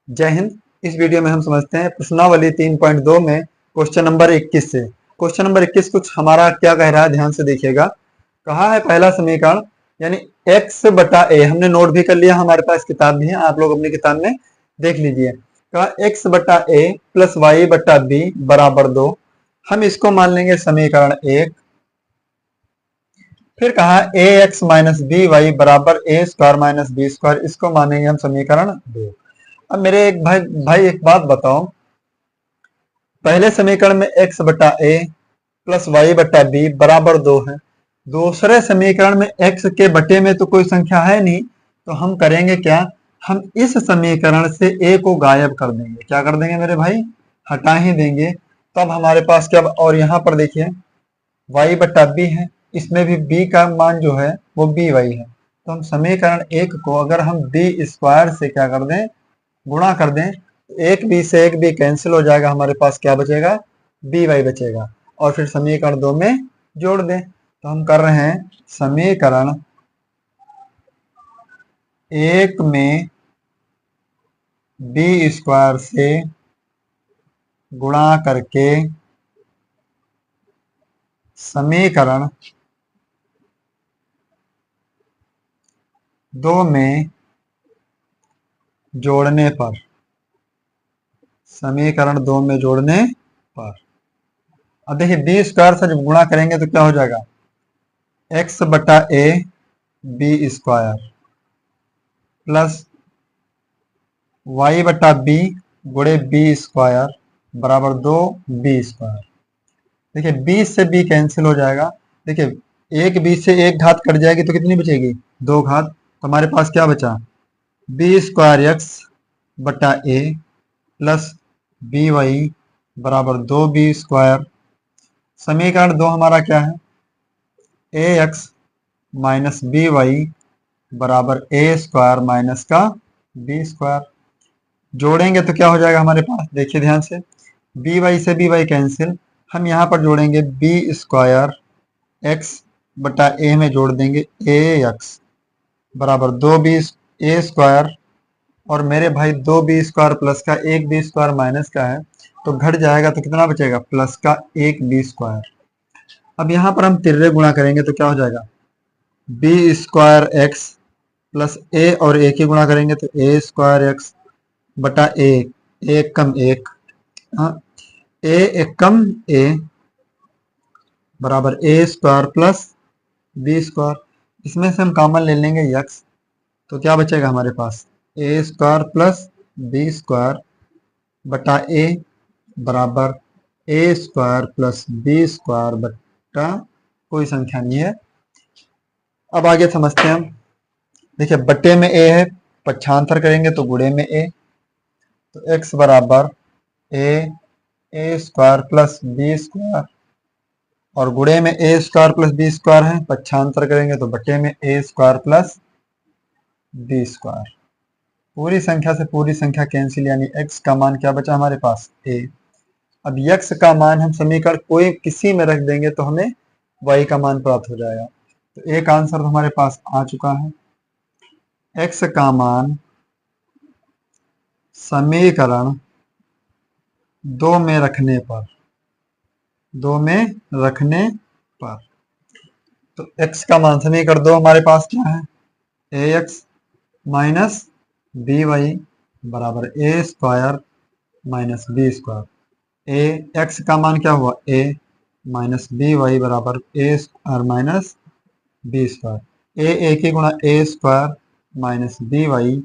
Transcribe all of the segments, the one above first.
जय हिंद। इस वीडियो में हम समझते हैं प्रश्नावली 3.2 में क्वेश्चन नंबर 21 से। क्वेश्चन नंबर 21 कुछ हमारा क्या कह रहा है, ध्यान से देखिएगा। कहा है पहला समीकरण यानी x बटा ए, हमने नोट भी कर लिया, हमारे पास किताब भी है, आप लोग अपनी किताब में देख लीजिए। कहा x बटा ए प्लस वाई बटा बी बराबर 2। हम इसको मान लेंगे समीकरण 1। फिर कहा ए एक्स माइनस बी वाई बराबर a square minus b square, इसको मानेंगे हम समीकरण 2। अब मेरे एक भाई एक बात बताओ, पहले समीकरण में x बटा ए प्लस वाई बटा बी बराबर 2 है। दूसरे समीकरण में x के बटे में तो कोई संख्या है नहीं, तो हम करेंगे क्या, हम इस समीकरण से a को गायब कर देंगे। क्या कर देंगे मेरे भाई, हटा ही देंगे। तो अब हमारे पास क्या, और यहाँ पर देखिए y बटा बी है, इसमें भी b का मान जो है वो बी वाई है। तो हम समीकरण 1 को अगर हम बी स्क्वायर से क्या कर दें, गुणा कर दें, एक बी से एक बी कैंसिल हो जाएगा, हमारे पास क्या बचेगा, बी वाई बचेगा। और फिर समीकरण 2 में जोड़ दें। तो हम कर रहे हैं समीकरण 1 में बी स्क्वायर से गुणा करके समीकरण 2 में जोड़ने पर, समीकरण 2 में जोड़ने पर, अब देखिए बी स्क्वायर से जब गुणा करेंगे तो क्या हो जाएगा, एक्स बटा a b square plus y बटा बी गुणे बी स्क्वायर बराबर 2 बी स्क्वायर। देखिए बी से बी कैंसिल हो जाएगा। देखिए एक बी से एक घात कट जाएगी तो कितनी बचेगी, 2 घात। तो हमारे पास क्या बचा, बी स्क्वायर एक्स बटा ए प्लस बी वाई बराबर 2 बी स्क्वायर। समीकरण 2 हमारा क्या है, a x minus b y बराबर ए स्क्वायर माइनस का बी स्क्वायर। जोड़ेंगे तो क्या हो जाएगा हमारे पास, देखिए ध्यान से, बी वाई से बी वाई कैंसिल, हम यहाँ पर जोड़ेंगे बी स्क्वायर एक्स बटा ए में जोड़ देंगे ए एक्स बराबर 2 बी ए स्क्वायर, और मेरे भाई 2 बी स्क्वायर प्लस का 1 बी स्क्वायर माइनस का है, तो घट जाएगा तो कितना बचेगा, प्लस का 1 बी स्क्वायर। अब यहाँ पर हम तिर्रे गुणा करेंगे तो क्या हो जाएगा, बी स्क्वायर एक्स प्लस ए और ए की गुणा करेंगे तो ए स्क्वायर एक्स बटा ए, एक कम एक, हाँ, ए एक कम ए बराबर a square plus B square. इसमें से हम कॉमन ले लेंगे यक्स, तो क्या बचेगा हमारे पास, ए स्क्वायर प्लस बी स्क्वायर बटा ए बराबर a square plus B square बटा कोई संख्या नहीं है। अब आगे समझते हैं हम। देखिए बटे में ए है, पक्षांतर करेंगे तो गुणे में ए, तो एक्स बराबर a square plus B square, और गुणे में ए स्क्वायर प्लस बी स्क्वायर है, पक्षांतर करेंगे तो बटे में ए स्क्वायर प्लस बी स्क्वायर। पूरी संख्या से पूरी संख्या कैंसिल, यानी x का मान क्या बचा हमारे पास, a। अब x का मान हम समीकरण कोई किसी में रख देंगे तो हमें y का मान प्राप्त हो जाएगा। तो एक आंसर तो हमारे पास आ चुका है, x का मान समीकरण 2 में रखने पर, 2 में रखने पर, तो x का मान समीकरण 2 हमारे पास क्या है, a x minus b y बराबर a square minus b square. A x का मान क्या हुआ, ए माइनस बी वाई बराबर a square minus b square. A की गुणा a square minus b y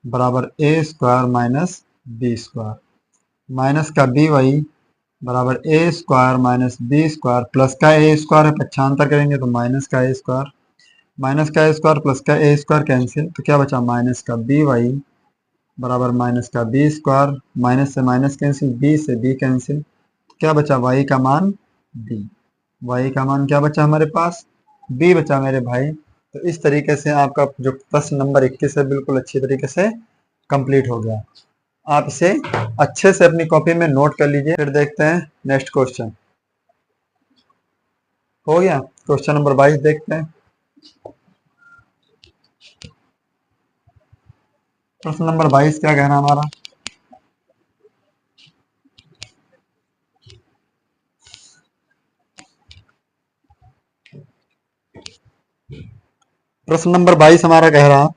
बराबर a square minus b square, minus का बी वाई बराबर a square minus b square, plus का ए स्क्वायर है, पक्षांतर करेंगे तो माइनस का ए स्क्वायर, माइनस का ए स्क्वायर प्लस का ए स्क्वायर कैंसिल, तो क्या बचा, माइनस का बी वाई बराबर माइनस का बी स्क्वायर, माइनस से माइनस कैंसिल, बी से बी कैंसिल, क्या बचा, वाई का मान बी। वाई का मान क्या बचा हमारे पास, बी बचा मेरे भाई। तो इस तरीके से आपका जो प्रश्न नंबर 21 है बिल्कुल अच्छी तरीके से कंप्लीट हो गया। आप इसे अच्छे से अपनी कॉपी में नोट कर लीजिए। फिर देखते हैं नेक्स्ट क्वेश्चन। हो गया, क्वेश्चन नंबर 22 देखते हैं। प्रश्न नंबर 22 क्या कहना हमारा, प्रश्न नंबर 22 हमारा कह रहा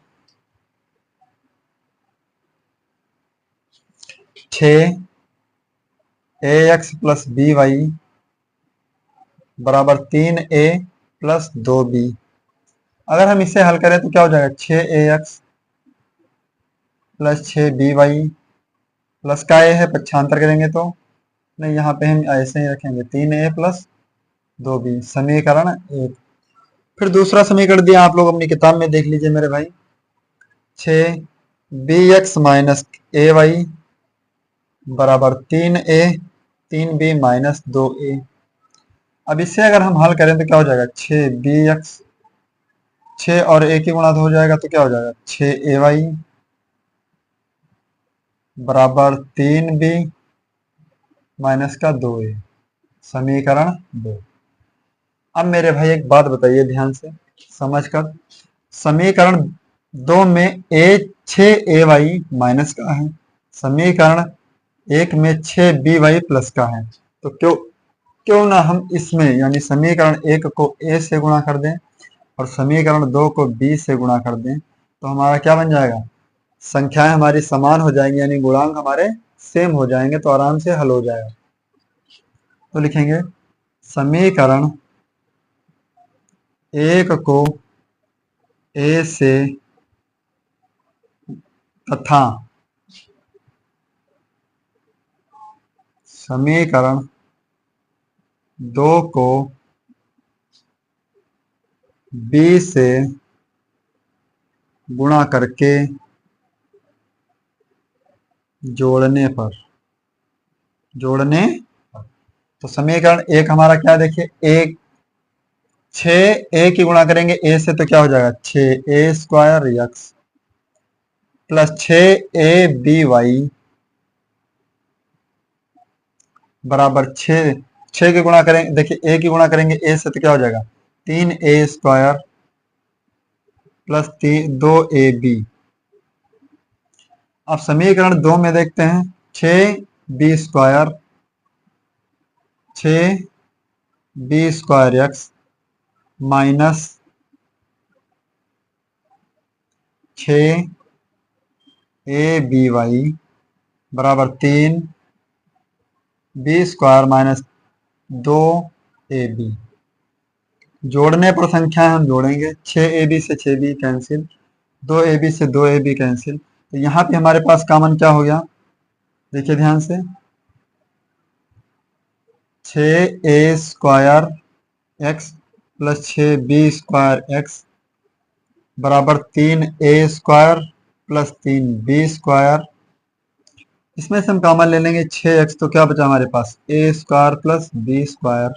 6ax प्लस बी वाई बराबर 3a प्लस 2b। अगर हम इसे हल करें तो क्या हो जाएगा, 6ax प्लस 6by प्लस का a है, पक्षांतर करेंगे तो नहीं, यहाँ पे हम ऐसे ही रखेंगे 3a प्लस 2b, समीकरण 1। फिर दूसरा समीकरण दिया आप लोग अपनी किताब में देख लीजिए मेरे भाई, 6bx माइनस ए वाई बराबर 3a 3b माइनस 2a। अब इससे अगर हम हल करें तो क्या हो जाएगा, 6bx 6 और a की गुणा हो जाएगा तो क्या हो जाएगा, 6ay बराबर 3b माइनस का 2a, समीकरण 2। अब मेरे भाई एक बात बताइए ध्यान से समझकर, समीकरण 2 में 6ay माइनस का है, समीकरण 1 में 6by प्लस का है, तो क्यों ना हम इसमें यानी समीकरण 1 को a से गुणा कर दें और समीकरण 2 को b से गुणा कर दें, तो हमारा क्या बन जाएगा, संख्याएं हमारी समान हो जाएंगी यानी गुणांक हमारे सेम हो जाएंगे, तो आराम से हल हो जाएगा। तो लिखेंगे समीकरण 1 को a से तथा समीकरण 2 को b से गुणा करके जोड़ने पर तो समीकरण 1 हमारा क्या देखिए, एक 6a की गुणा करेंगे a से तो क्या हो जाएगा, 6a square x plus 6aby बराबर 6 की गुणा करेंगे, देखिए a की गुणा करेंगे a से तो क्या हो जाएगा, 3a स्क्वायर प्लस 2ab। अब समीकरण 2 में देखते हैं, 6b square 6b square x minus 6aby बराबर 3b स्क्वायर माइनस 2ab। जोड़ने पर संख्या हम जोड़ेंगे, 6ab से 6b कैंसिल, 2ab से 2ab कैंसिल, तो यहाँ पे हमारे पास कॉमन क्या हो गया, देखिए ध्यान से, 6a square x plus 6b square x बराबर 3a square plus 3b square. इसमें से हम कॉमन ले लेंगे 6x, तो क्या बचा हमारे पास, a square plus b square.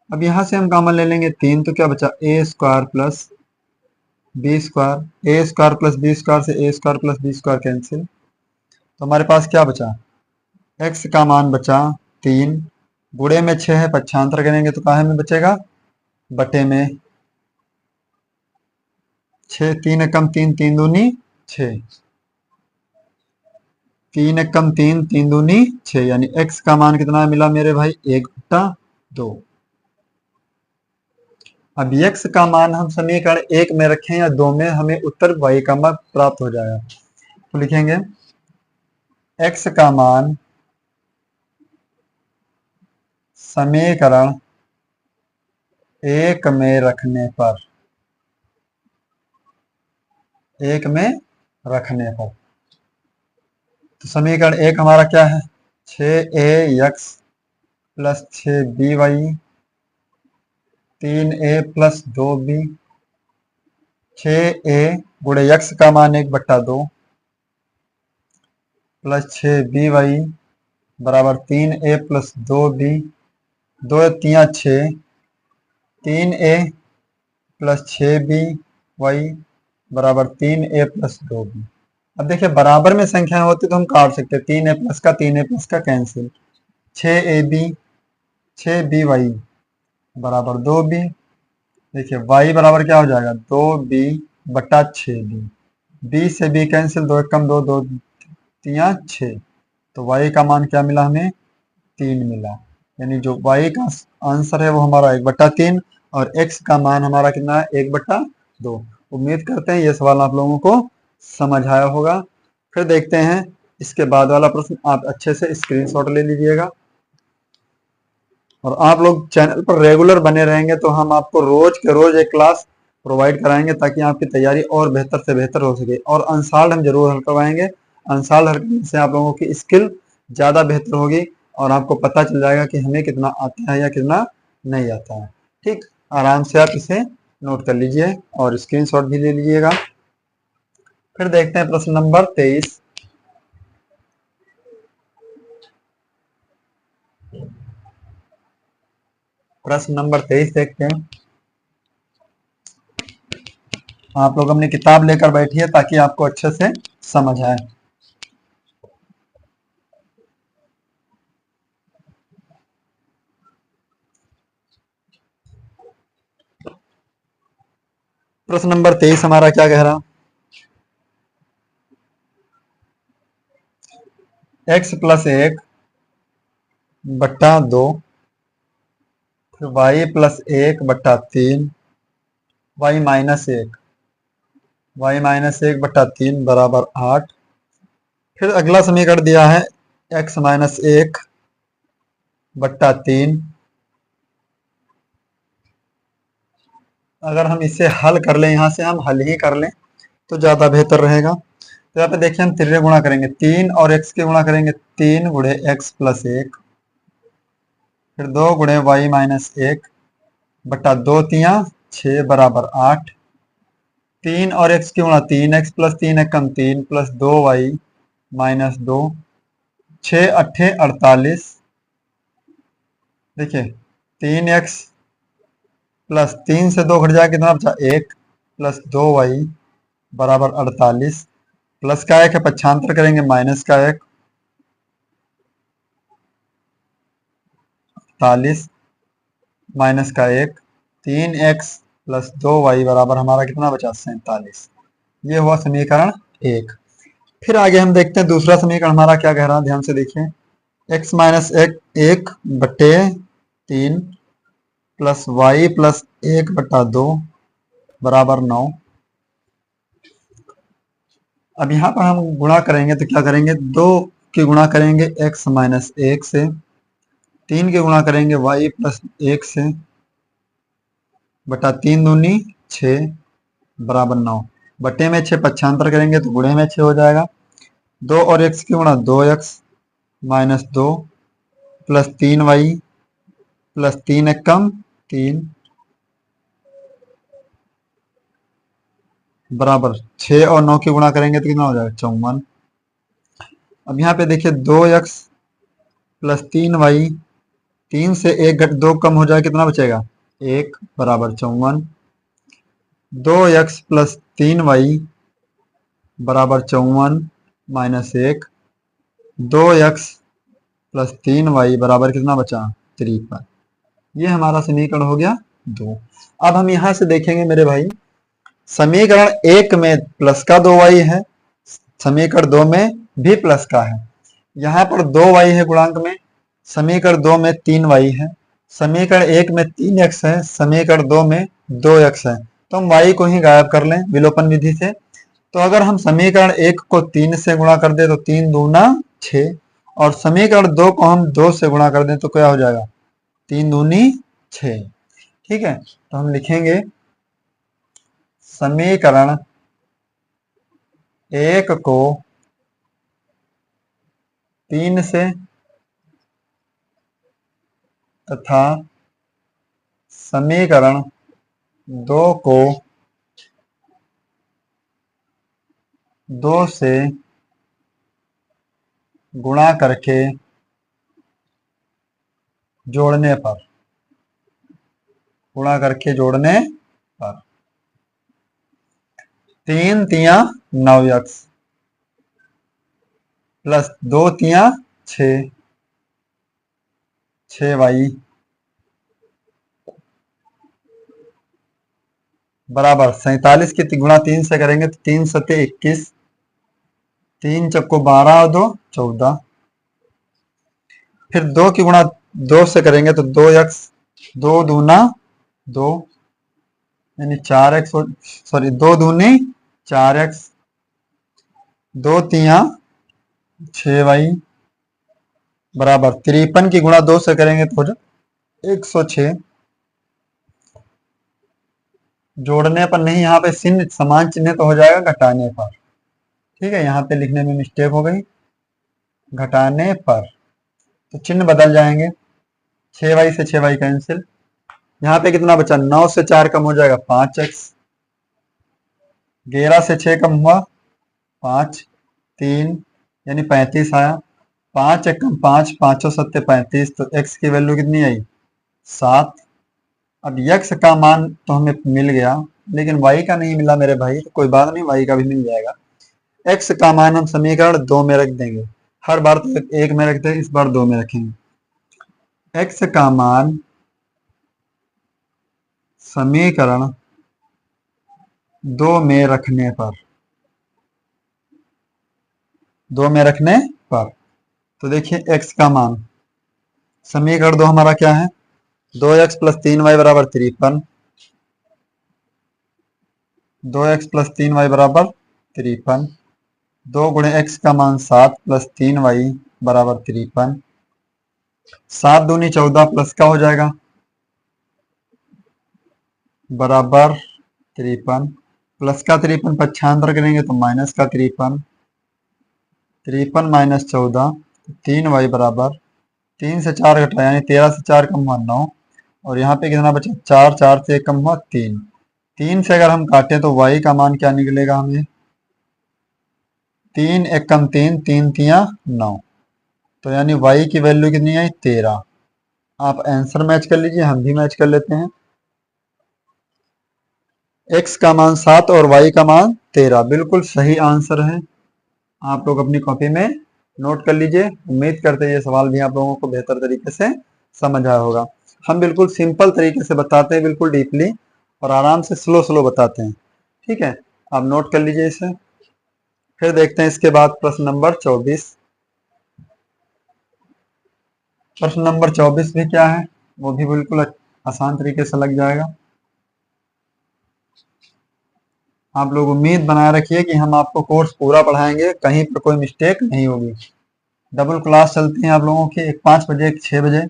अब यहाँ से हम कॉमन ले लेंगे 3, तो क्या बचा, a square plus b square, a square plus b square से a square plus b square cancel, तो हमारे पास क्या बचा, x का मान बचा 3, गुणे में 6 है, पक्षांतर करेंगे तो काहे में बचेगा, बटे में 6, 3 एकम 3, 3 दूनी 6, 3 एकम 3, 3 दूनी 6, यानी x का मान कितना मिला मेरे भाई, 1/2। अब x का मान हम समीकरण 1 में रखें या 2 में, हमें उत्तर y का मान प्राप्त हो जाएगा। तो लिखेंगे x का मान समीकरण 1 में रखने पर, 1 में रखने पर, तो समीकरण 1 हमारा क्या है, 6ax plus 6by 3a plus 2b, 6a गुणे x का मान 1/2 प्लस 6by बराबर 3a plus 2b, 2 3 6, 3a plus 6by बराबर 3a प्लस 2b। अब देखिए बराबर में संख्या होती तो हम काट सकते, 3a प्लस का 3a प्लस का कैंसिल, 6ab 6by बराबर 2b, देखिए y बराबर क्या हो जाएगा, 2b बटा 6b, b से b कैंसिल, 2 एकम 2, 2 3 6, तो y का मान क्या मिला हमें, 3 मिला, यानी जो y का आंसर है वो हमारा 1/3 और x का मान हमारा कितना है, 1/2। 2। उम्मीद करते हैं ये सवाल आप लोगों को समझ आया होगा। फिर देखते हैं इसके बाद वाला प्रश्न, आप अच्छे से स्क्रीनशॉट ले लीजिएगा। और आप लोग चैनल पर रेगुलर बने रहेंगे तो हम आपको रोज के रोज एक क्लास प्रोवाइड कराएंगे ताकि आपकी तैयारी और बेहतर से बेहतर हो सके। और अनसॉल्व्ड हम जरूर हल करवाएंगे। अनसॉल्व्ड हल करने से आप लोगों की स्किल ज़्यादा बेहतर होगी और आपको पता चल जाएगा कि हमें कितना आता है या कितना नहीं आता है। ठीक, आराम से आप इसे नोट कर लीजिए और स्क्रीनशॉट भी ले लीजिएगा। फिर देखते हैं प्रश्न नंबर 23। प्रश्न नंबर 23 देखते हैं। आप लोग अपनी किताब लेकर बैठिए ताकि आपको अच्छे से समझ आए। प्रश्न नंबर 23 हमारा क्या कह रहा, x+1 बट्टा 2 फिर y+1/3 y-1 y-1 बट्टा 3 बराबर 8। फिर अगला समीकरण दिया है x-1/3। अगर हम इसे हल कर लें, यहाँ से हम हल ही कर लें तो ज़्यादा बेहतर रहेगा। तो यहाँ पे देखिए हम तिर्य गुणा करेंगे, 3 और x के गुणा करेंगे, 3 गुणे x+1 फिर 2 गुणे y-1 बट्टा 2 तियां 6 बराबर 8। 3 और x की गुणा 3x प्लस 3 एकम 3 प्लस 2y-2 6 अट्ठे 48। देखिए 3x प्लस 3 से 2 घट जाए कितना बचा 1 प्लस 2y बराबर 48। प्लस का 1 है पक्षांतर करेंगे माइनस का 1 48 माइनस का 1 3x प्लस 2y बराबर हमारा कितना बचा 47। ये हुआ समीकरण 1। फिर आगे हम देखते हैं दूसरा समीकरण हमारा क्या कह रहा है, ध्यान से देखिए। x-1/3 प्लस y+1/2 बराबर 9। अब यहाँ पर हम गुणा करेंगे तो क्या करेंगे, 2 की गुणा करेंगे x-1 से, 3 के गुणा करेंगे y+1 से बटा 3 दूनी 6 बराबर 9। बटे में 6 पक्षांतर करेंगे तो गुणे में 6 हो जाएगा। 2 और x की गुणा 2x-2 प्लस 3y प्लस 3 एकम 3 बराबर 6 और 9 की गुणा करेंगे तो कितना हो जाएगा 54। अब यहाँ पे देखिए 2x प्लस 3y, 3 से 1 घट 2 कम हो जाए कितना बचेगा 1 बराबर 54। 2x प्लस 3y बराबर 54 माइनस 1। 2x प्लस 3y बराबर कितना बचा 53। ये हमारा समीकरण हो गया 2। अब हम यहां से देखेंगे मेरे भाई, समीकरण 1 में प्लस का 2y है, समीकरण 2 में भी प्लस का है। यहाँ पर 2y है गुणांक में, समीकरण 2 में 3y है, समीकरण 1 में 3x है, समीकरण 2 में 2x है। तो हम y को ही गायब कर लें विलोपन विधि से। तो अगर हम समीकरण 1 को 3 से गुणा कर दे तो 3 दूना 6 और समीकरण 2 को हम 2 से गुणा कर दें तो क्या हो जाएगा 3 दूनी 6। ठीक है, तो हम लिखेंगे समीकरण 1 को 3 से तथा समीकरण 2 को 2 से गुणा करके जोड़ने पर, गुणा करके जोड़ने पर 3 तियां 9x प्लस 2 तियां 6y बराबर 47 की गुणा 3 से करेंगे तो 3 सत्ते 21, 3 चक्को 12 और 2 14। फिर 2 की गुणा 2 से करेंगे तो 2x, 2 दूना 2 यानी 4x, सॉरी 2 दूनी 4x, 2 तियां 6y बराबर 53 की गुणा 2 से करेंगे तो हो जाए 106। जोड़ने पर नहीं, यहाँ पे चिन्ह समान चिन्ह तो हो जाएगा घटाने पर। ठीक है, यहाँ पे लिखने में मिस्टेक हो गई, घटाने पर तो चिन्ह बदल जाएंगे। 6y से 6y कैंसिल। यहाँ पे कितना बचा, 9 से 4 कम हो जाएगा 5x, 11 से 6 कम हुआ 5, 3 यानी 35 आया। 5 एक कम 5, 5 सत्ते 35, तो x की वैल्यू कितनी आई 7। अब x का मान तो हमें मिल गया, लेकिन y का नहीं मिला मेरे भाई, तो कोई बात नहीं, y का भी मिल जाएगा। x का मान हम समीकरण 2 में रख देंगे। हर बार तो 1 में रखते हैं, इस बार 2 में रखेंगे। x का मान समीकरण 2 में रखने पर, 2 में रखने पर, तो देखिए x का मान समीकरण 2 हमारा क्या है, 2x प्लस 3y बराबर 53, 2x प्लस 3y बराबर 53, 2 गुणे x का मान 7 प्लस 3y बराबर 53, 7 दूनी 14 प्लस का हो जाएगा बराबर 53, प्लस का 53 पक्षांतर करेंगे तो माइनस का 53, 53 माइनस 14, 3y बराबर 3 से 4 घटा यानी 13 से 4 कम हुआ 9, और यहाँ पे कितना बचा 4, 4 से 1 कम हुआ 3, 3 से अगर हम काटें तो y का मान क्या निकलेगा हमें, 3 एक कम 3, 3 तियां 9, तो यानी y की वैल्यू कितनी आई 13। आप आंसर मैच कर लीजिए, हम भी मैच कर लेते हैं। x का मान 7 और y का मान 13 बिल्कुल सही आंसर है। आप लोग अपनी कॉपी में नोट कर लीजिए। उम्मीद करते हैं ये सवाल भी आप लोगों को बेहतर तरीके से समझ आया होगा। हम बिल्कुल सिंपल तरीके से बताते हैं, बिल्कुल डीपली और आराम से स्लो स्लो बताते हैं। ठीक है, आप नोट कर लीजिए इसे। फिर देखते हैं इसके बाद प्रश्न नंबर 24। प्रश्न नंबर 24 भी क्या है, वो भी बिल्कुल आसान तरीके से लग जाएगा। आप लोग उम्मीद बनाए रखिए कि हम आपको कोर्स पूरा पढ़ाएंगे, कहीं पर कोई मिस्टेक नहीं होगी। डबल क्लास चलती है आप लोगों की, एक 5 बजे एक 6 बजे,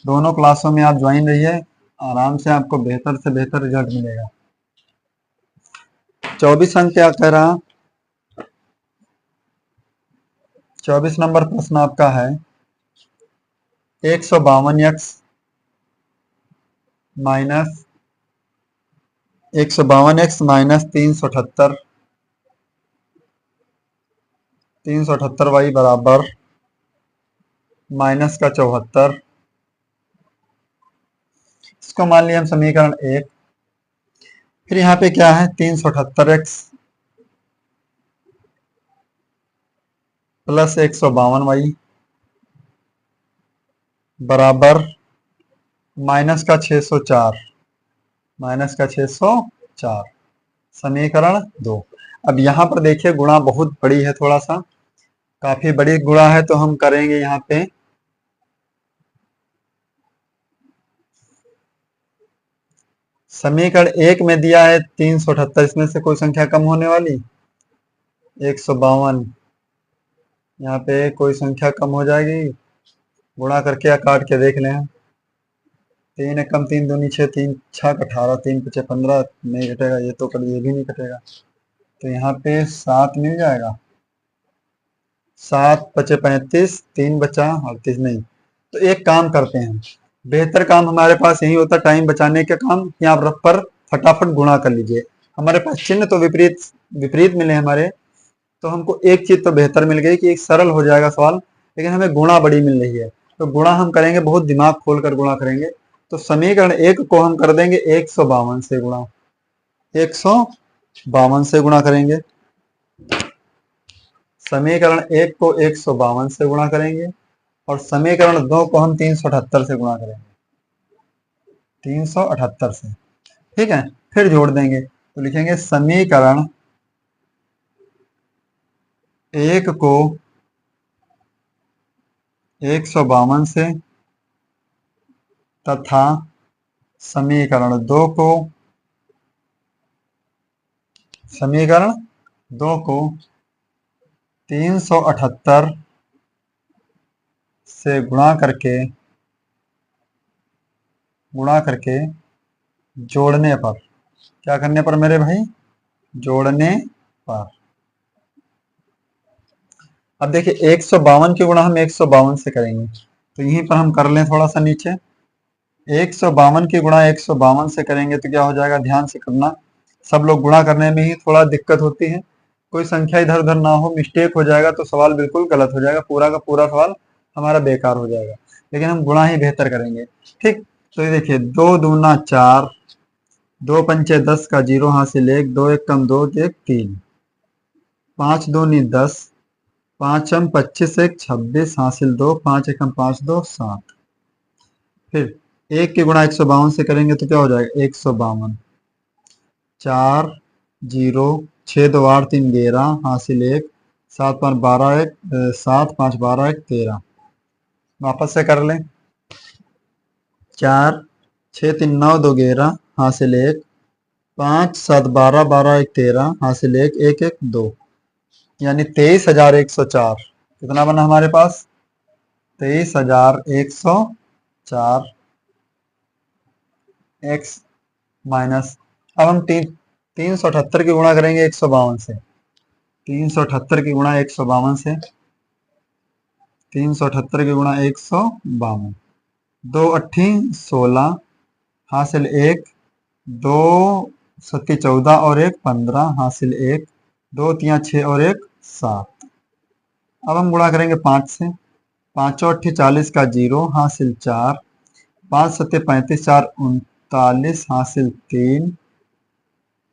दोनों क्लासों में आप ज्वाइन रहिए, आराम से आपको बेहतर से बेहतर रिजल्ट मिलेगा। 24 अंक क्या कह रहा, 24 नंबर प्रश्न आपका है 152x minus 152x minus 378, 378y बराबर माइनस का 74। इसको मान लिया हम समीकरण 1। फिर यहाँ पे क्या है 378x प्लस 152y बराबर माइनस का 604, माइनस का 604, समीकरण 2। अब यहाँ पर देखिए गुणा बहुत बड़ी है, थोड़ा सा काफी बड़ी गुणा है, तो हम करेंगे यहाँ पे समीकरण 1 में दिया है 378, इसमें से कोई संख्या कम होने वाली 152, यहाँ पे कोई संख्या कम हो जाएगी, गुणा करके या काट के देख लें। 3 एक कम 3 दूनी 6, 3 छक 18, 3 पचे 15, नहीं कटेगा ये तो, कभी ये भी नहीं कटेगा, तो यहाँ पे 7 मिल जाएगा, 7 पचे 35, 3 बचा 38, नहीं तो एक काम करते हैं, बेहतर काम हमारे पास यही होता टाइम बचाने का काम, कि आप रफ पर फटाफट गुणा कर लीजिए। हमारे पास चिन्ह तो विपरीत विपरीत मिले हमारे, तो हमको एक चीज तो बेहतर मिल गई कि एक सरल हो जाएगा सवाल, लेकिन हमें गुणा बड़ी मिल रही है, तो गुणा हम करेंगे बहुत दिमाग खोलकर गुणा करेंगे। तो समीकरण 1 को हम कर देंगे 152 से गुणा, 152 से गुणा करेंगे। समीकरण 1 को 152 से गुणा करेंगे और समीकरण 2 को हम 378 से गुणा करेंगे, 378 से। ठीक है, फिर जोड़ देंगे तो लिखेंगे समीकरण 1 को 152 से तथा समीकरण 2 को समीकरण 2 को 378 से गुणा करके जोड़ने पर, क्या करने पर मेरे भाई, जोड़ने पर। अब देखिए 152 की गुणा हम 152 से करेंगे, तो यहीं पर हम कर लें थोड़ा सा नीचे। 152 की गुणा 152 से करेंगे तो क्या हो जाएगा, ध्यान से करना, सब लोग गुणा करने में ही थोड़ा दिक्कत होती है, कोई संख्या इधर उधर ना हो, मिस्टेक हो जाएगा तो सवाल बिल्कुल गलत हो जाएगा, पूरा का पूरा सवाल हमारा बेकार हो जाएगा। लेकिन हम गुणा ही बेहतर करेंगे। ठीक, तो ये देखिए 2 दूना 4, 2 पंचे 10 का 0 हासिल 1, 2 एक कम 2, 1 3, 5 दूनी 10, 5 हम 25 1 26 हासिल 2, 5 एकम 5 2 7। फिर 1 की गुणा 152 से करेंगे तो क्या हो जाएगा, 152, 4 0, 6 2 8 3 11 हासिल 1, 7 5 12 1 7 5 12 1 13। वापस से कर लें, 4 6 3 9 2 11 हासिल 1, 5 7 12 12 1 13 हासिल 1 1 1 2, यानी 23,104। कितना बना हमारे पास, 23,104 एक्स माइनस। अब हम 378 की गुणा करेंगे 152 से, 378 की गुणा 152 से, 378 की गुणा 152, 2 अट्ठी 16 हासिल 1, 2 सत्ती 14 और 1 15 हासिल 1, 2 तिया 6 और 1 7। अब हम गुणा करेंगे 5 से, 5 अट्ठी 40 का 0 हासिल 4, 5 सत्ते 35 4 39 हासिल 3,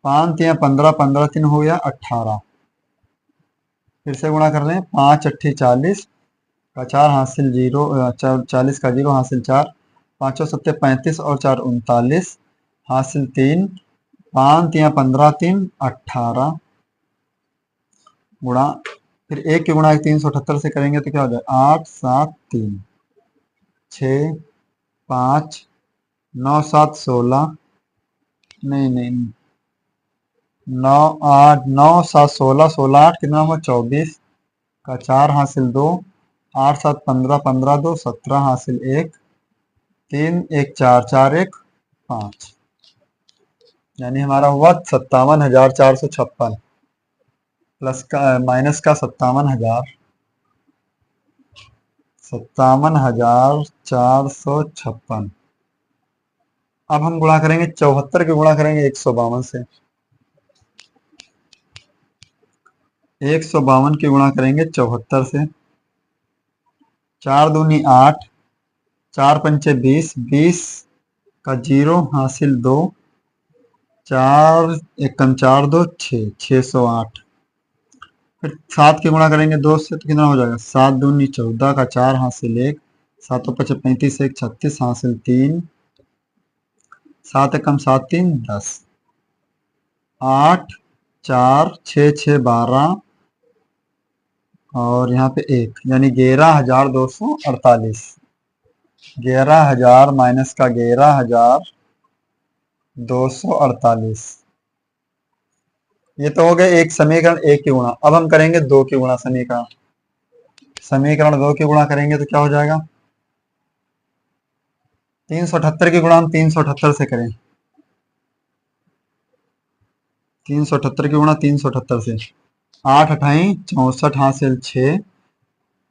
5 तिया 15 15 3 हो गया 18। फिर से गुणा कर लें, 5 अट्ठी 40 का 4 हासिल 0, 40 का 0 हासिल 4, 5 सत्ते 35 और 4 39 हासिल 3, 5 तिया 15 3 18 गुणा, फिर 1 की गुणा 378 से करेंगे तो क्या हो जाएगा, 8 7 3 6 5 9 7 16, नहीं नहीं 9 8 9 7 16 16 8 कितना हुआ 24 का 4 हासिल 2, 8 7 15 15 2 17 हासिल 1, 3 1 4 4 1 5, यानी हमारा हुआ 57,456 प्लस का माइनस का 57,456। अब हम गुणा करेंगे 74 की गुणा करेंगे 152 से, 152 की गुणा करेंगे 74 से, 4 दूनी 8, 4 पंचे 20, 20 का 0 हासिल 2, 4 एकम 4 2 6 608। फिर 7 की गुणा करेंगे 2 से तो कितना हो जाएगा, 7 दूनी 14 का 4 हासिल 1, 7 पचे 35 1 36 हासिल 3, 7 एकम 7 3 10, 8 4 6 6 12 और यहाँ पे 1, यानी 11,248। 11,000 माइनस का 11,248। ये तो हो गए एक समीकरण एक की गुणा। अब हम करेंगे 2 की गुणा समीकरण। समीकरण 2 की गुणा करेंगे तो क्या हो जाएगा, 378 की गुणा हम 378 से करें, 378 की गुणा 378 से, 8 अठाई 64 हासिल 6,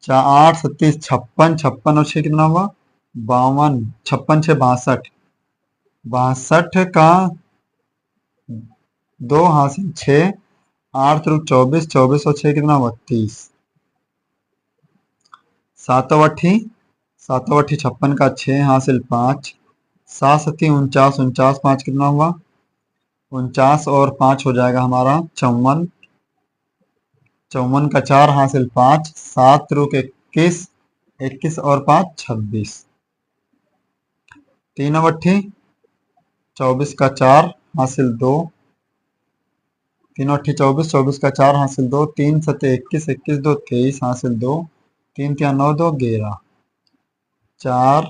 8 37 56, 56 और 6 कितना हुआ 52, 56 6 62, 62 का 2 हासिल 6, 8 त्रिक 24, 24 और 6 कितना हुआ 30, 7 अट्ठी 56 का 6 हासिल 5, 7 सत्ती 49, 49 5 कितना हुआ 49 और 5 हो जाएगा हमारा 54, 54 का 4 हासिल 5, 7 त्रुक 21, 21 और 5 26, 3 अट्ठी 24 का 4 हासिल 2, 3 अट्ठी 24, 24 का 4 हासिल 2, 3 सत्ते 21, 21 2 23 हासिल 2, 3 तिया 9 2 11, 4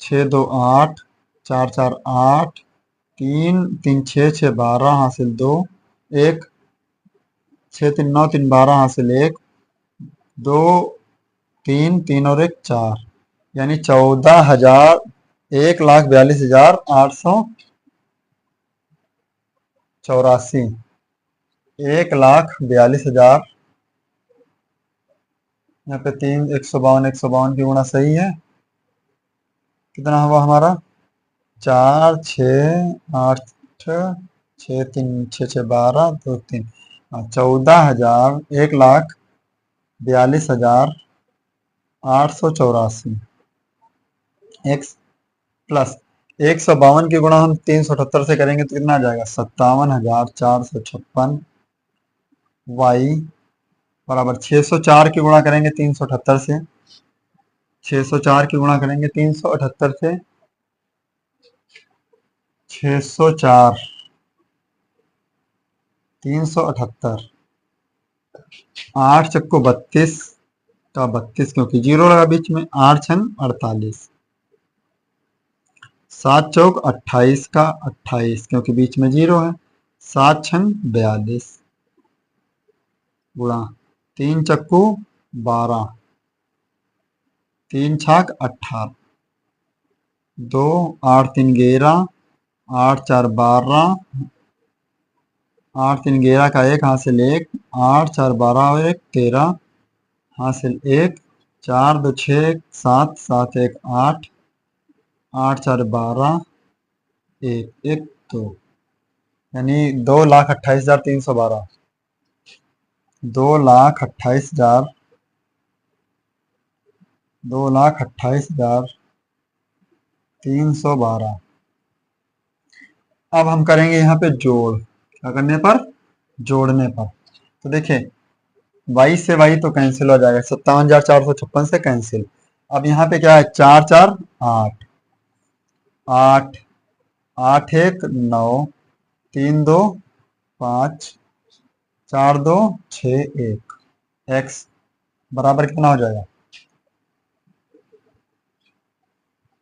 6 2 8, 4 4 8, 3 3 6 6 12 हासिल 2, 1 6 3 9 3 12 हासिल 1 2 3 3 और 1 4, यानी 14,000 1,42,884, 1,42,000। यहाँ पे 152 की गुणा सही है। कितना हुआ हमारा? 4 6 8 6 3 6 6 12 2 3, 14,000 1,42,884 एक्स प्लस 152 की गुणा हम 378 से करेंगे तो कितना आ जाएगा? 57,456 वाई बराबर 604 की गुणा करेंगे 378 से, 604 की गुणा करेंगे 378 से, 604 378, 8 चक्को 32 का 32 क्योंकि जीरो लगा बीच में, 8 छंग 48, 7 चौक 28 का 28 क्योंकि बीच में जीरो है, 7 छंग 42 गुणा 3 चक्कू 12, 3 छाक 18, 2 8 3 11, 8 4 12, 8 3 11 का 1 हासिल 1, 8 4 12 और 1 13 हासिल 1, 4 2 6 7 7 1 8, 8 4 12 1 1 2, यानी 2,28,312, 2,28,000 2,28,312। अब हम करेंगे यहाँ पे जोड़। क्या करने पर? जोड़ने पर। तो देखिए y से y तो कैंसिल हो जाएगा, 57,456 से कैंसिल। अब यहाँ पे क्या है? 4 4 8, 8 8 1 9, 3 2 5, 4 2 6 1, x बराबर कितना हो जाएगा?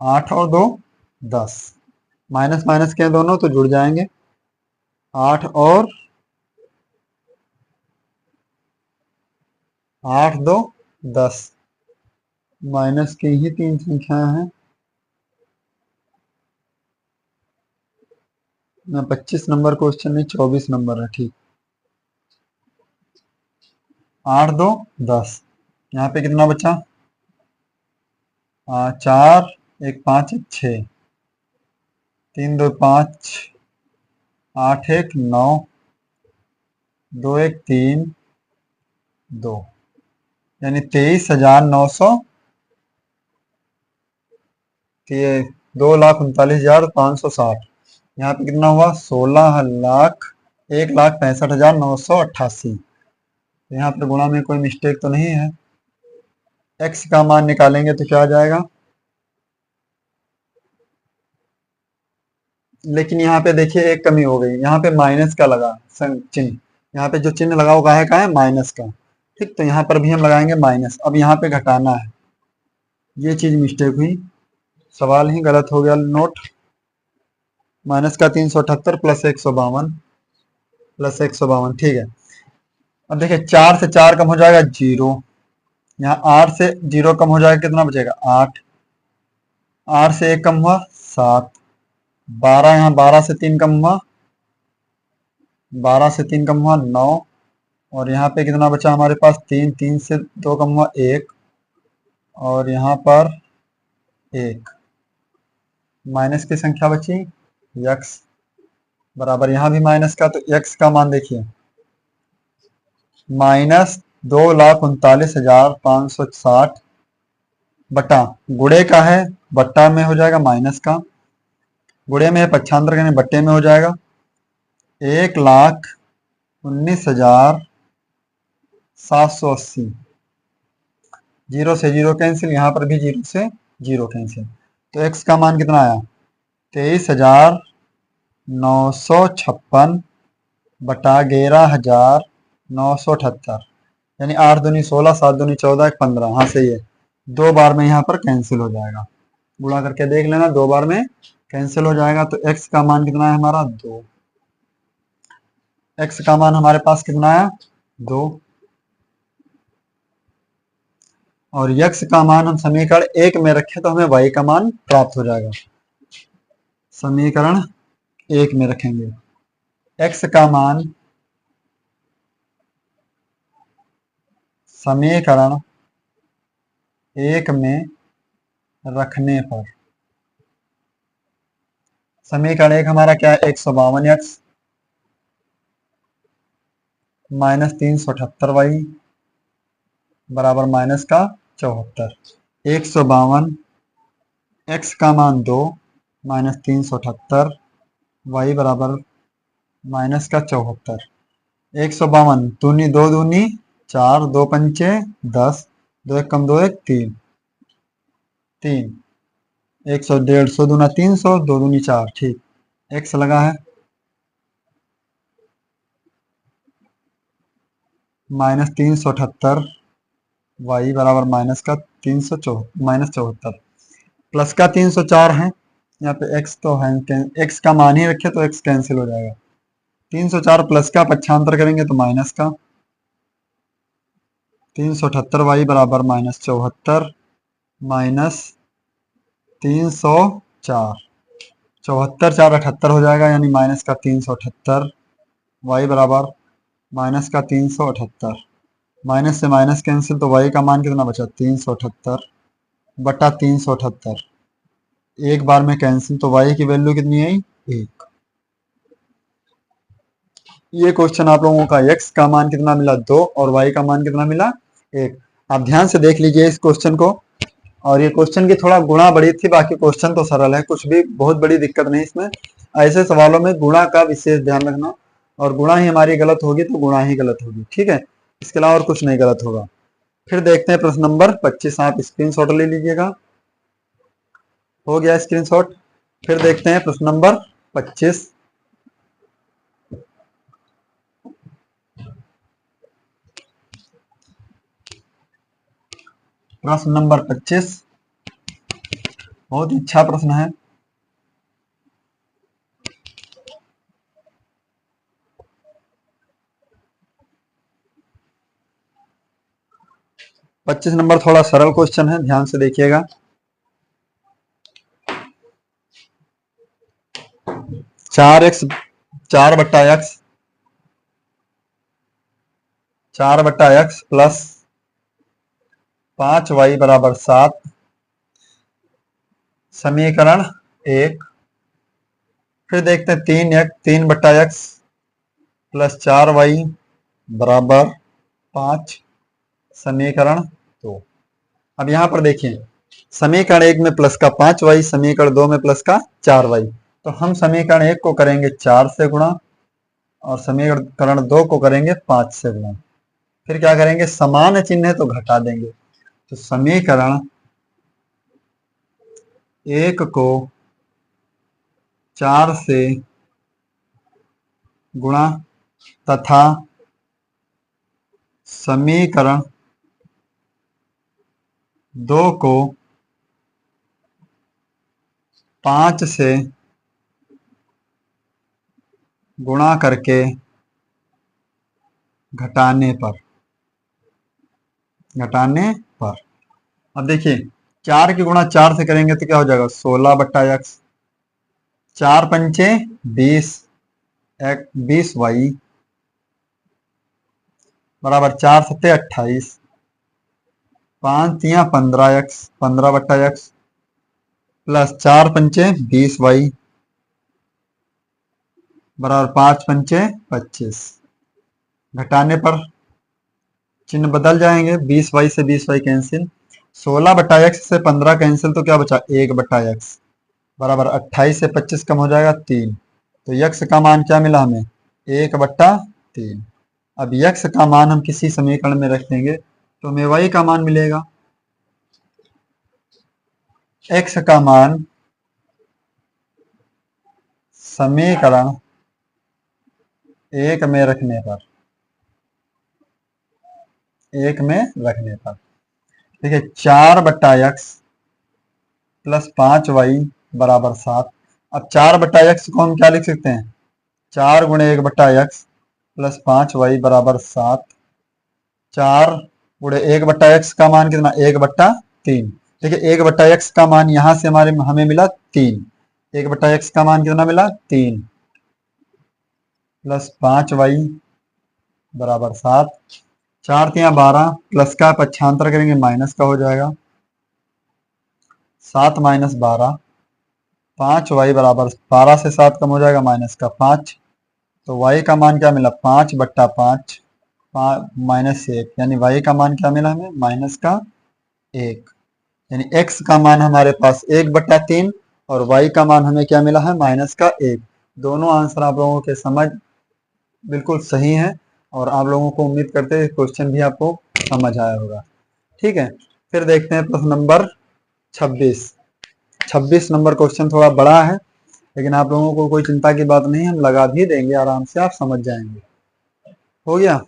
8 और 2 10, माइनस माइनस के दोनों तो जुड़ जाएंगे, 8 और 8 2 10, माइनस की ही 3 संख्याएं हैं। ना 25 नंबर क्वेश्चन नहीं, 24 नंबर है। ठीक, 8 2 10, यहाँ पे कितना बचा? 4 1 5 1 6, 3 2 5, 8 1 9, 2 1 3 2, यानी 23,900, 2,39,560। यहाँ पे कितना हुआ? 1,65,988। यहाँ पे गुणा में कोई मिस्टेक तो नहीं है। x का मान निकालेंगे तो क्या आ जाएगा? लेकिन यहाँ पे देखिए एक कमी हो गई, यहाँ पे माइनस का लगा चिन्ह, यहाँ पे जो चिन्ह लगा हुआ है का है? माइनस का। ठीक, तो यहाँ पर भी हम लगाएंगे माइनस। अब यहाँ पे घटाना है, ये चीज मिस्टेक हुई, सवाल ही गलत हो गया नोट। माइनस का 378 प्लस 152 प्लस 152, ठीक है। अब देखिए 4 से 4 कम हो जाएगा 0, यहाँ 8 से 0 कम हो जाएगा, कितना बचेगा? 8, 8 से 1 कम हुआ 7, 12, यहाँ 12 से 3 कम हुआ, 12 से 3 कम हुआ 9, और यहाँ पे कितना बचा हमारे पास? 3, 3 से 2 कम हुआ 1, और यहाँ पर 1, माइनस की संख्या बची x बराबर, यहाँ भी माइनस का, तो x का मान देखिए माइनस 2,39,560 बटा, गुड़े का है बट्टा में हो जाएगा, माइनस का गुड़े में है पक्षांतर करने बट्टे में हो जाएगा, 1,19,780। जीरो से जीरो कैंसिल, यहाँ पर भी जीरो से जीरो कैंसिल, तो x का मान कितना आया? 23,956 बटा 11,978, यानी 8 दूनी 16, 7 दूनी 14, 1 15। हाँ सही है, 2 बार में यहाँ पर कैंसिल हो जाएगा। गुणा करके देख लेना, 2 बार में कैंसिल हो जाएगा। तो x का मान कितना है हमारा? 2। x का मान हमारे पास कितना आया? 2 और यक्स का मान हम समीकरण 1 में रखें तो हमें वाई का मान प्राप्त हो जाएगा। समीकरण 1 में रखेंगे एक्स का मान समीकरण 1 में रखने पर समीकरण 1 हमारा क्या है 152x माइनस 378y बराबर माइनस का 74। 152 x का मान 2 माइनस 378 y बराबर माइनस का 74। 152 दूनी 2 दूनी 4 2 पंचे 10 2 एक कम 2 एक 3 3 100 150 दूना 300 2 दूनी 4 ठीक x लगा है माइनस 378 y बराबर माइनस का 374 माइनस 74 प्लस का 304 है यहाँ पे x तो है x का मान ही रखे तो x कैंसिल हो जाएगा 304 प्लस का पक्षांतर करेंगे तो माइनस का 378 y बराबर माइनस 74 माइनस 304 74 4 78 हो जाएगा यानी माइनस का 378 y बराबर माइनस का 378 माइनस से माइनस कैंसिल तो y का मान कितना बचा 378 बटा 378 एक बार में कैंसिल तो y की वैल्यू कितनी आई 1। ये क्वेश्चन आप लोगों का x का मान कितना मिला 2 और y का मान कितना मिला 1। आप ध्यान से देख लीजिए इस क्वेश्चन को और ये क्वेश्चन की थोड़ा गुणा बड़ी थी बाकी क्वेश्चन तो सरल है कुछ भी बहुत बड़ी दिक्कत नहीं इसमें। ऐसे सवालों में गुणा का विशेष ध्यान रखना और गुणा ही हमारी गलत होगी तो गुणा ही गलत होगी ठीक है इसके अलावा और कुछ नहीं गलत होगा। फिर देखते हैं प्रश्न नंबर 25 आप स्क्रीनशॉट ले लीजिएगा हो गया स्क्रीनशॉट। फिर देखते हैं प्रश्न नंबर 25 प्रश्न नंबर 25 बहुत ही अच्छा प्रश्न है। पच्चीस नंबर थोड़ा सरल क्वेश्चन है ध्यान से देखिएगा। 4x 4/x 4/x plus 5y बराबर 7 समीकरण 1। फिर देखते हैं 3/x प्लस 4y बराबर 5 समीकरण 2। अब यहां पर देखिए समीकरण 1 में प्लस का 5y समीकरण 2 में प्लस का 4y तो हम समीकरण 1 को करेंगे 4 से गुणा और समीकरण 2 को करेंगे 5 से गुणा। फिर क्या करेंगे समान चिन्ह है तो घटा देंगे तो समीकरण 1 को 4 से गुणा तथा समीकरण 2 को 5 से गुणा करके घटाने पर अब देखिए 4 की गुणा 4 से करेंगे तो क्या हो जाएगा 16/x 4 पंचे 20y बराबर 4 सत्ते 28 5 तियां 15x 15/x प्लस 4 पंचे 20y बराबर 5 पंचे 25 घटाने पर चिन्ह बदल जाएंगे 20y से 20y कैंसिल 16/x से 15 कैंसिल तो क्या बचा 1/x बराबर 28 से 25 कम हो जाएगा 3 तो यक्स का मान क्या मिला हमें 1/3। अब यक्स का मान हम किसी समीकरण में रख देंगे तो हमें y का मान मिलेगा x का मान समीकरण 1 में रखने पर देखिए 4/x प्लस 5y बराबर 7। अब 4/x को हम क्या लिख सकते हैं 4 गुणे 1/x प्लस 5y बराबर 7 4 गुणे 1/x का मान कितना, 1/3। देखिए 1/x का मान यहां से हमें मिला 3, 1/x का मान कितना मिला 3, प्लस 5y बराबर 7, 4 तिया 12, प्लस का पक्षांतर करेंगे माइनस का हो जाएगा, 7 माइनस 12, 5y बराबर 12 से 7 कम हो जाएगा माइनस का 5, तो y का मान क्या मिला 5/5 माइनस 1, यानी y का मान क्या मिला हमें माइनस का 1, यानी x का मान हमारे पास 1/3 और y का मान हमें क्या मिला है माइनस का 1। दोनों आंसर आप लोगों के समझ बिल्कुल सही है और आप लोगों को उम्मीद करते हैं क्वेश्चन भी आपको समझ आया होगा। ठीक है, फिर देखते हैं प्रश्न नंबर 26। 26 नंबर क्वेश्चन थोड़ा बड़ा है, लेकिन आप लोगों को कोई चिंता की बात नहीं, हम लगा भी देंगे, आराम से आप समझ जाएंगे। हो गया,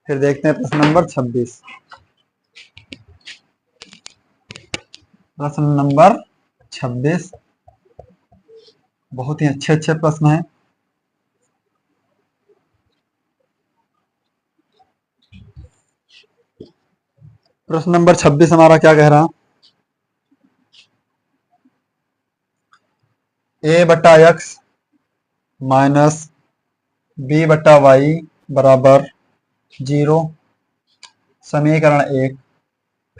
फिर देखते हैं प्रश्न नंबर 26। प्रश्न नंबर 26 बहुत ही अच्छे अच्छे प्रश्न हैं। प्रश्न नंबर 26 हमारा क्या कह रहा, a/x माइनस b/y बराबर 0, समीकरण 1।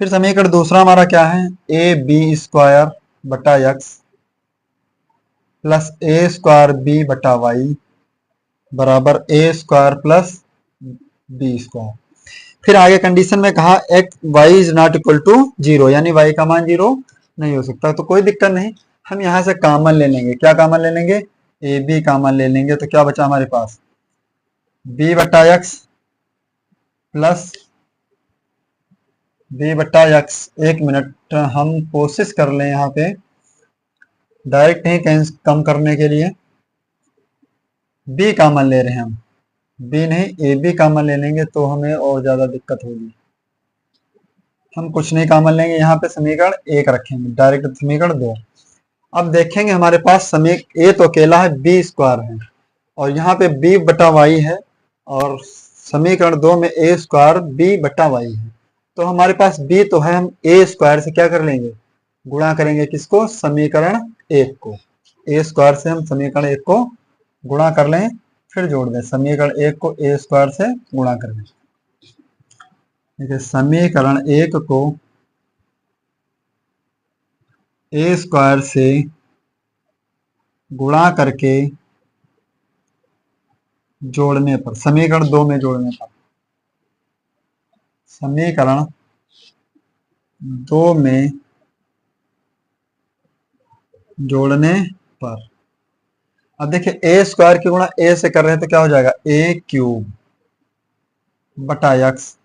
फिर समीकरण दूसरा हमारा क्या है, ab² प्लस a² b/y बराबर a² प्लस b²। फिर आगे कंडीशन में कहा x y is not equal to 0, यानी y का मान 0 नहीं हो सकता, तो कोई दिक्कत नहीं, हम यहाँ से कॉमन ले लेंगे। क्या कॉमन ले लेंगे, ए बी कॉमन ले लेंगे, तो क्या बचा हमारे पास b/x प्लस b/x। एक मिनट हम कोशिश कर लें यहाँ पे डायरेक्ट ही कम करने के लिए, b कॉमन ले रहे हैं हम, b नहीं ए बी कॉमन ले लेंगे तो हमें और ज्यादा दिक्कत होगी। हम कुछ नहीं कॉमन लेंगे, यहाँ पे समीकरण 1 रखेंगे, डायरेक्ट समीकरण 2। अब देखेंगे हमारे पास ए तो अकेला है, b² है और यहाँ पे b/y है और समीकरण 2 में a² b/y है, तो हमारे पास b तो है, हम a² से क्या कर लेंगे गुणा करेंगे, किसको, समीकरण 1 को। a² से हम समीकरण 1 को गुणा कर लें, फिर जोड़ दें, समीकरण 1 को a² से गुणा कर लें। देखिए समीकरण 1 को a² से गुणा करके जोड़ने पर, समीकरण 2 में जोड़ने पर, समीकरण 2 में जोड़ने पर, अब देखिए a² की गुणा a से कर रहे हैं तो क्या हो जाएगा a³ x,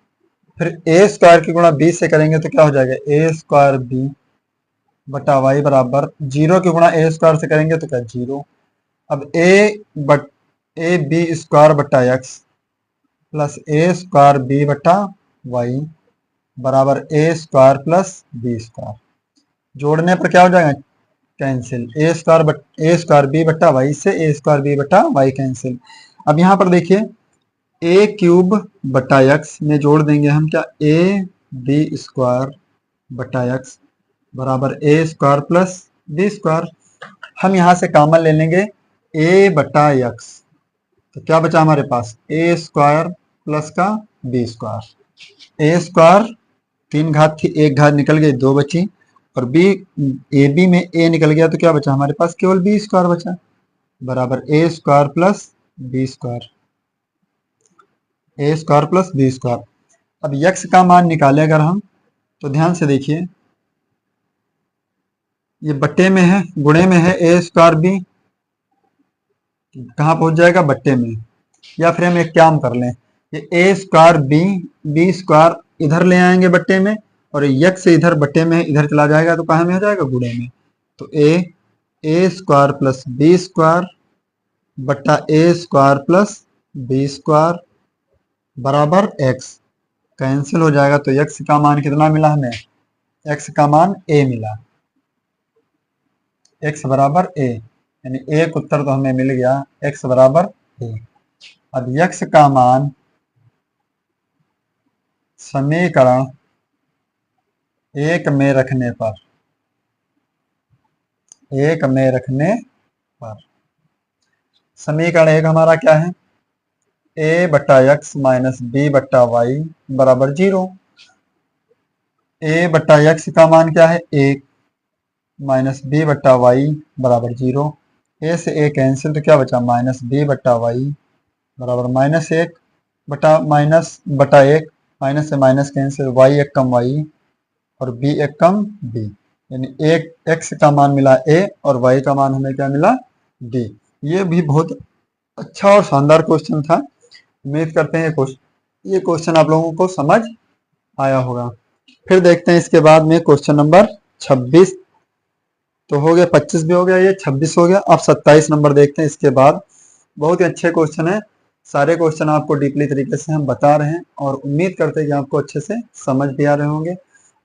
फिर a² की गुणा b से करेंगे तो क्या हो जाएगा a² b/y बराबर 0 की गुणा a² से करेंगे तो क्या 0। अब ab² प्लस a² b/y बराबर a² प्लस b²। जोड़ने पर क्या हो जाएगा कैंसिल, a² b/y से a² b/y कैंसिल। अब यहाँ पर देखिए a³ में जोड़ देंगे हम क्या ab² बराबर a² प्लस b²। हम यहाँ से कॉमन ले लेंगे a/x, तो क्या बचा हमारे पास a² प्लस का b²। a² 3 घात थी, 1 घात निकल गई, 2 बची, और ए बी में a निकल गया तो क्या बचा हमारे पास केवल b² बचा, बराबर a² plus b², a² plus b²। अब x का मान निकाले अगर हम तो ध्यान से देखिए, ये बट्टे में है, गुणे में है a² b, कहाँ पहुंच जाएगा बट्टे में, या फिर हम एक काम कर लें, ये a² b² इधर ले आएंगे बट्टे में, और x इधर बट्टे में इधर चला जाएगा तो कहाँ में हो जाएगा गुणे में, तो a² प्लस b² बट्टा a² प्लस b² बराबर x, कैंसिल हो जाएगा, तो x का मान कितना मिला हमें, x का मान a मिला, x बराबर a, यानी एक उत्तर तो हमें मिल गया x बराबर a। अब x का मान समीकरण एक में रखने पर समीकरण एक हमारा क्या है, ए बट्टा एक्स माइनस बी बट्टा वाई बराबर 0। ए बट्टा एक्स का मान क्या है 1 माइनस बी बट्टा वाई बराबर 0। ए से ए कैंसिल तो क्या बचा माइनस बी बट्टा वाई बराबर माइनस 1 बटा माइनस बटा 1, माइनस से माइनस कैंसिल, वाई एक कम वाई और बी एक कम बी, यानी एक एक्स का मान मिला ए और वाई का मान हमें क्या मिला डी। ये भी बहुत अच्छा और शानदार क्वेश्चन था। उम्मीद करते हैं ये क्वेश्चन आप लोगों को समझ आया होगा। फिर देखते हैं इसके बाद में क्वेश्चन नंबर 26 तो हो गया, 25 भी हो गया, ये 26 हो गया। अब 27 नंबर देखते हैं इसके बाद। बहुत ही अच्छे क्वेश्चन है, सारे क्वेश्चन आपको डीपली तरीके से हम बता रहे हैं और उम्मीद करते हैं कि आपको अच्छे से समझ भी आ रहे होंगे।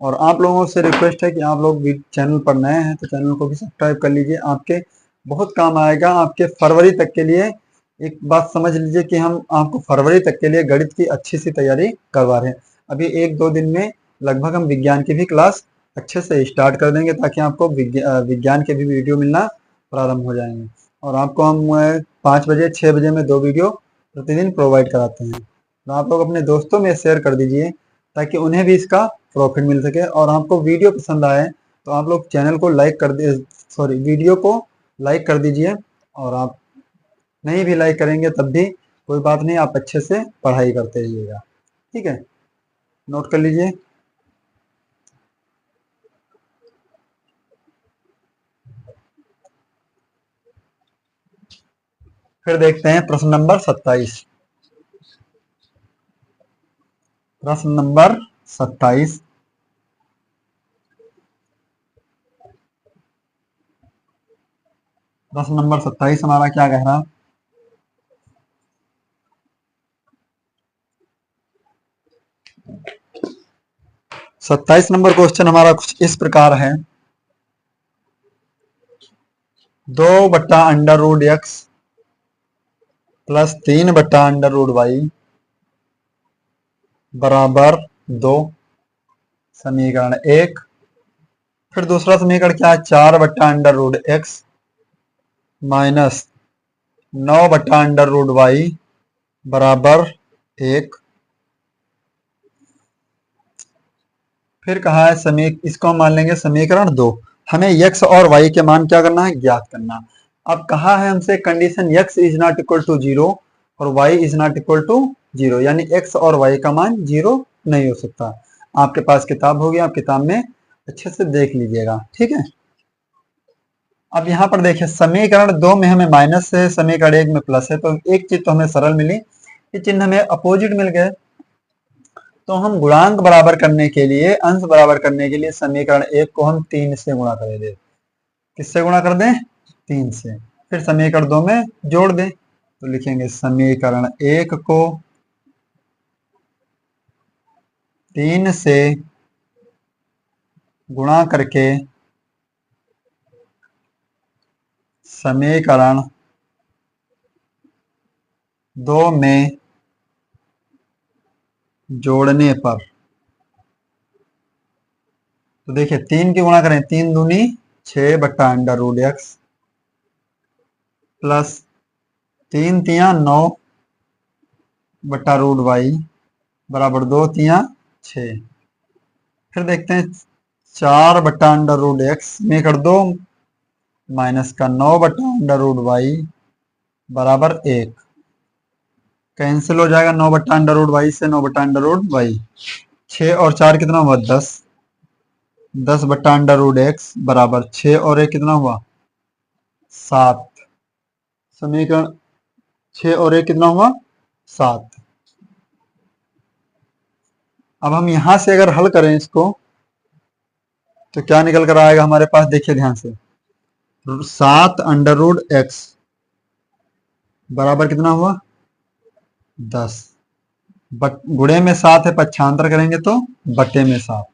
और आप लोगों से रिक्वेस्ट है कि आप लोग भी चैनल पर नए हैं तो चैनल को भी सब्सक्राइब कर लीजिए, आपके बहुत काम आएगा। आपके फरवरी तक के लिए एक बात समझ लीजिए कि हम आपको फरवरी तक के लिए गणित की अच्छी सी तैयारी करवा रहे हैं। अभी 1-2 दिन में लगभग हम विज्ञान की भी क्लास अच्छे से स्टार्ट कर देंगे ताकि आपको विज्ञान के भी वीडियो मिलना प्रारंभ हो जाएंगे। और आपको हम 5 बजे 6 बजे में 2 वीडियो प्रतिदिन प्रोवाइड कराते हैं। तो आप लोग अपने दोस्तों में शेयर कर दीजिए ताकि उन्हें भी इसका प्रॉफिट मिल सके। और आपको वीडियो पसंद आए तो आप लोग चैनल को लाइक कर दे, सॉरी वीडियो को लाइक कर दीजिए। और आप नहीं भी लाइक करेंगे तब भी कोई बात नहीं, आप अच्छे से पढ़ाई करते रहिएगा, ठीक है, नोट कर लीजिए। फिर देखते हैं प्रश्न नंबर 27। प्रश्न नंबर 27 प्रश्न नंबर 27 हमारा क्या कह रहा, 27 नंबर क्वेश्चन हमारा कुछ इस प्रकार है। 2/√x प्लस 3/√y बराबर 2, समीकरण 1। फिर दूसरा समीकरण क्या है, 4/√x माइनस 9/√y बराबर 1। फिर कहा है इसको हम मान लेंगे समीकरण 2। हमें x और y के मान क्या करना है, ज्ञात करना। अब कहा है हमसे condition x is not equal to 0 और y is not equal to 0, यानी x और y का मान 0 नहीं हो सकता। आपके पास किताब होगी, आप किताब में अच्छे से देख लीजिएगा, ठीक है। अब यहाँ पर देखिए समीकरण 2 में हमें माइनस है, समीकरण 1 में प्लस है, तो एक चीज तो हमें सरल मिली, ये चिन्ह हमें अपोजिट मिल गए। तो हम गुणांक बराबर करने के लिए, अंश बराबर करने के लिए समीकरण 1 को हम 3 से गुणा कर दें। किससे गुणा कर दें, 3 से। फिर समीकरण 2 में जोड़ दें, तो लिखेंगे समीकरण 1 को 3 से गुणा करके समीकरण 2 में जोड़ने पर, तो देखिए 3 की गुणा करें, 3 दूनी 6/√x प्लस 3 तिया 9/√y बराबर 2 तिया 6। फिर देखते हैं 4/√x में कर 2 माइनस का 9/√y बराबर 1, कैंसिल हो जाएगा 9/√y से 9/√y। 6 और 4 कितना हुआ 10, 10/√x बराबर 6 और 1 कितना हुआ 7। समीकरण 6 और 1 कितना हुआ 7। अब हम यहां से अगर हल करें इसको तो क्या निकल कर आएगा हमारे पास, देखिए ध्यान से, 7/√x बराबर कितना हुआ 10, गुणे में 7 है, पक्षांतर करेंगे तो बटे में 7,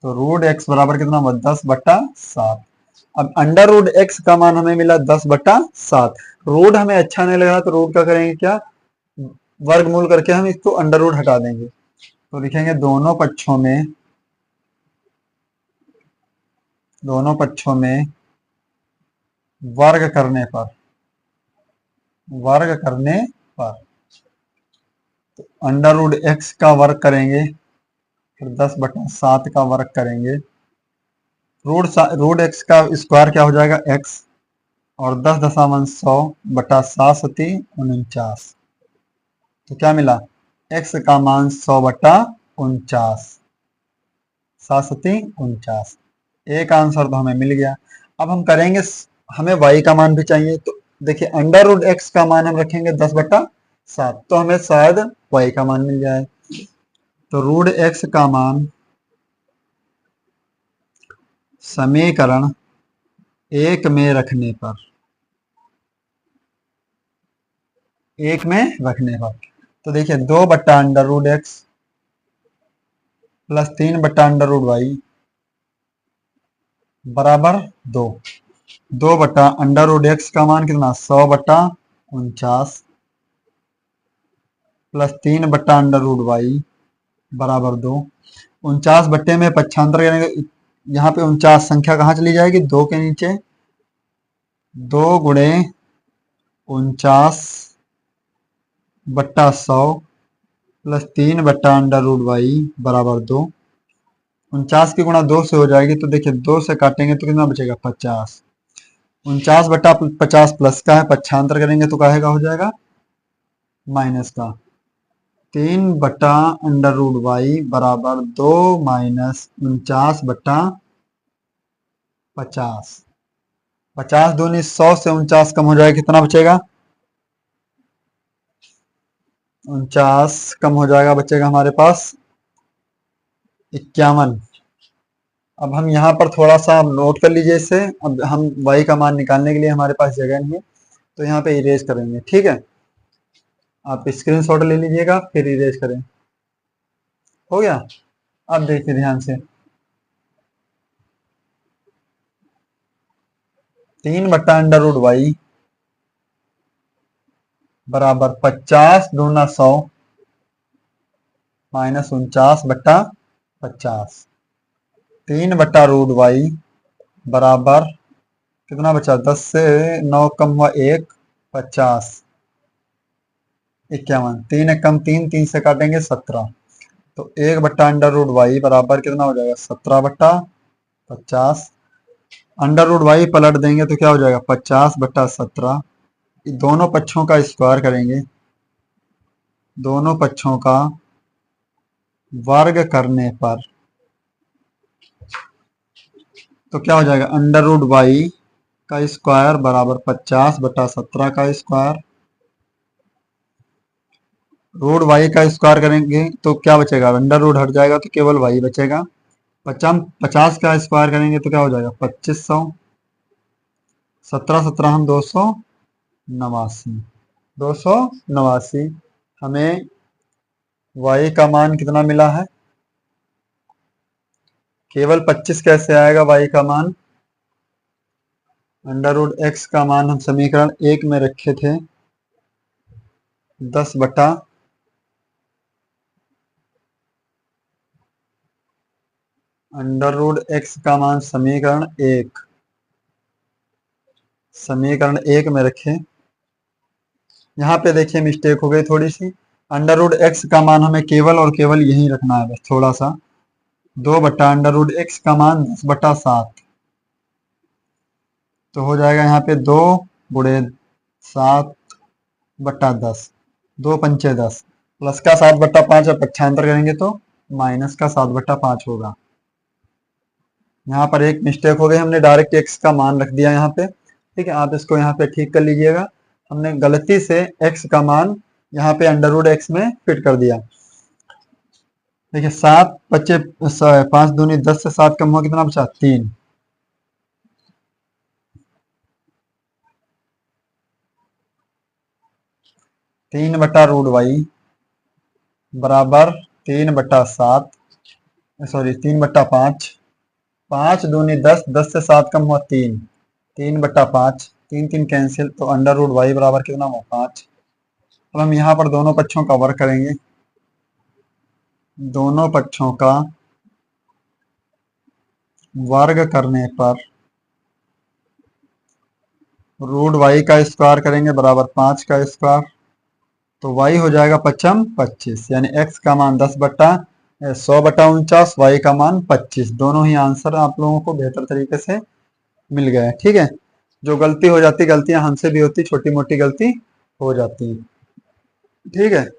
तो √x बराबर कितना हुआ 10/7। अब √x का मान हमें मिला 10/7। रूट हमें अच्छा नहीं लग रहा तो रूट का करेंगे क्या, वर्गमूल करके हम इसको अंडर रूट हटा देंगे, तो लिखेंगे दोनों पक्षों में वर्ग करने पर अंडर रूट एक्स का वर्ग करेंगे, फिर 10/7 का वर्ग करेंगे। रूट एक्स का स्क्वायर क्या हो जाएगा, एक्स, और 10.100/7×7=49। तो क्या मिला, एक्स का मान 100/49, 7×7=49। एक आंसर तो हमें मिल गया। अब हम करेंगे, हमें y का मान भी चाहिए, तो देखिए अंडर रूट एक्स का मान हम रखेंगे 10/7, तो हमें शायद y का मान मिल जाए। तो रूट एक्स का मान समीकरण 1 में रखने पर, तो देखिए 2/√x प्लस 3/√y बराबर 2। 2/√x का मान कितना, 100/49 प्लस 3/√y बराबर 2। 49 बट्टे में पक्षांतर करेंगे, यहाँ पे 49 संख्या कहाँ चली जाएगी, 2 के नीचे, 2 गुणे 49/100 प्लस 3/√y बराबर 2। 49 की गुणा 2 से हो जाएगी, तो देखिए 2 से काटेंगे तो कितना बचेगा, 50। 49/50 प्लस का है, पक्षांतर करेंगे तो काहे का हो जाएगा, माइनस का। 3/√y बराबर 2 माइनस 49/50। 50 दूनी 100 से 49 कम हो जाएगा, कितना बचेगा, 49 कम हो जाएगा, बचेगा हमारे पास 51। अब हम यहाँ पर थोड़ा सा नोट कर लीजिए इसे। अब हम y का मान निकालने के लिए हमारे पास जगह नहीं है, तो यहाँ पे इरेज करेंगे, ठीक है। आप स्क्रीनशॉट ले लीजिएगा, फिर इरेज करें। हो गया। अब देखिए ध्यान से, 3/√y बराबर 50 दूना 100 माइनस 49/50। 3/√y बराबर कितना बचा, 10 से 9 कम हुआ 1, 50, 51। 3 एक कम 3, 3 से काटेंगे 17, तो 1/√y बराबर कितना हो जाएगा, 17/50। √y पलट देंगे तो क्या हो जाएगा, 50/17। दोनों पक्षों का स्क्वायर करेंगे, दोनों पक्षों का वर्ग करने पर तो क्या हो जाएगा, √y का स्क्वायर बराबर 50/17 का स्क्वायर। रूट y का स्क्वायर करेंगे तो क्या बचेगा, अंडर रूट हट जाएगा तो केवल y बचेगा। 50 का स्क्वायर करेंगे तो क्या हो जाएगा, 2500। 17 हम 289, 289। हमें y का मान कितना मिला है, केवल 25 कैसे आएगा y का मान, √x का मान हम समीकरण 1 में रखे थे, 10 बटा √x का मान समीकरण 1 में रखे। यहाँ पे देखिए मिस्टेक हो गई थोड़ी सी, √x का मान हमें केवल और केवल यही रखना है, बस थोड़ा सा। 2/√x का मान 10/7, तो हो जाएगा यहाँ पे 2 गुणे 7/10, 2 पंचे 10, प्लस का 7/5 है, पक्षांतर करेंगे तो माइनस का 7/5 होगा। यहाँ पर एक मिस्टेक हो गई, हमने डायरेक्ट x का मान रख दिया यहाँ पे, ठीक है। आप इसको यहाँ पे ठीक कर लीजिएगा, हमने गलती से x का मान यहाँ पे √x में फिट कर दिया। देखिए 7 बच्चे 5 दूनी 10 से 7 कम हुआ, कितना बचा, 3। तीन बटा √y बराबर 3/7, सॉरी 3/5। 5 दूनी 10, 10 से 7 कम हुआ 3, 3/5, 3 3 कैंसिल, तो √y बराबर कितना हुआ, 5। अब हम यहाँ पर दोनों पक्षों का वर्ग करेंगे। दोनों पक्षों का वर्ग करने पर रूट वाई का स्क्वायर करेंगे बराबर 5 का स्क्वायर, तो y हो जाएगा 5 25, यानी x का मान 100/49, y का मान 25। दोनों ही आंसर आप लोगों को बेहतर तरीके से मिल गए। ठीक है, जो गलती हो जाती, गलतियां हमसे भी होती, छोटी मोटी गलती हो जाती है। ठीक है।